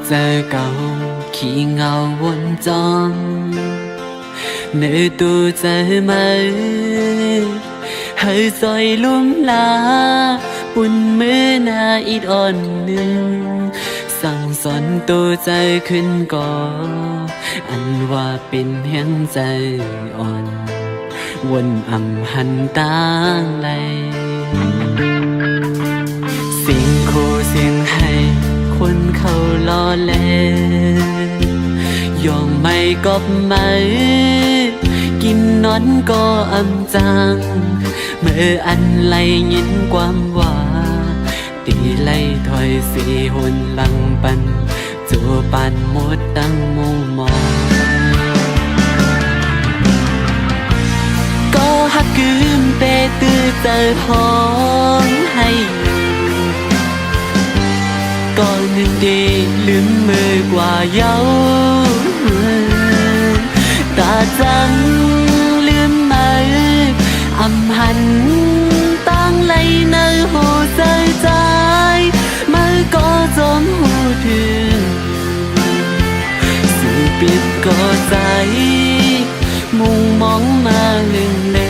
เจอเก่าขี้เงาวนจองnơi tôiใจไหมให้ซอยลุ่มลาปุ่นมือหน้าอีดอ่อนหนึ่งสั่งสอนตัวใจขึ้นก่อนอันว่าเป็นแห่งใจอ่อนวนอำหันต่างไหลเสียงโคเสียงให้คนเขาล้อเล่นยอมไม่กอบไม่กินนอนก็อำจังเมื่ออันไล่ยินความว่าตีไล่ถอยสีหนหลังปันจัวปานหมดตั้งมุงมองก็หักกืมเตตื้อเจอห้องให้ก่อนหนึ่งดีลืมมือกว่าเย้าตาจังลืมมืออำหันตั้งไหลในหัวใจมือก็จมหูถึงสู่ปิดก็ใจมุ่งมองมาหนึ่งเล่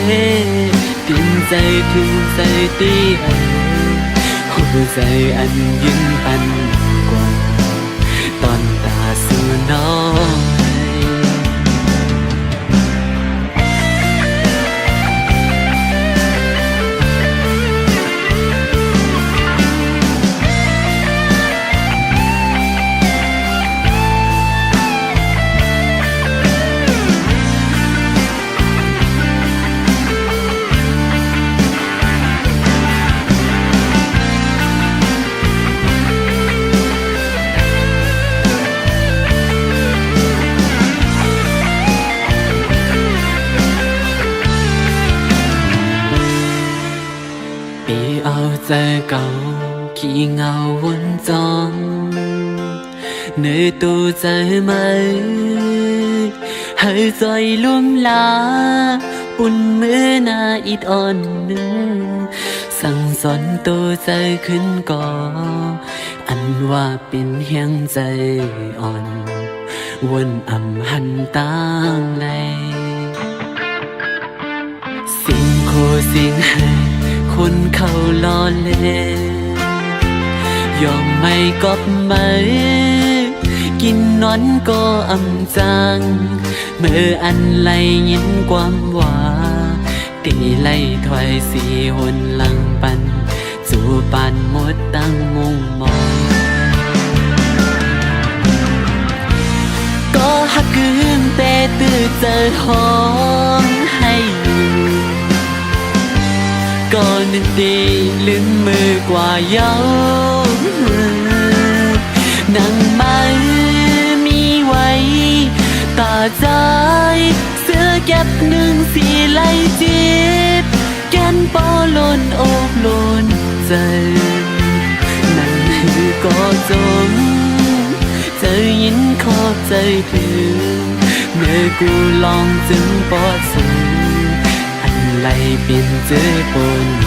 ดินใจถึงใจตีหัวใจอันยืนปันกว่าตอนตาสู่น้องใจเก่าขี้เงาวนจองเนื้อตัวใจไหมให้ใจลุ่มลาปุ่นมือหน้าอิดอ่อนหนึ่งสั่งสอนตัวใจขึ้นก่ออันว่าเป็นเฮียงใจอ่อนวนอำหันต่างไหลสิ่งโคสิ่งให้คนเขาล้อเล่นยอมไม่กอบไม่กินนอนก็อำจังเมื่ออันไล่ยินความว่าตีไล่ถอยสีหนหลังปันจูปานหมดตั้งมุงมองก็หักกืมเตตื้อเจอห้องให้ก็นึกดีลืมมือกว่าเย้านั่งไม่มีไว้ตาใจเสื้อเก็บหนึ่งสีไล่จิตแกนปอลนอกลนใจนั่นคือก็จมใจยินขอบใจถึงเมื่อกูลองจึงปอดสูไล่เปลี่ยนเจอปน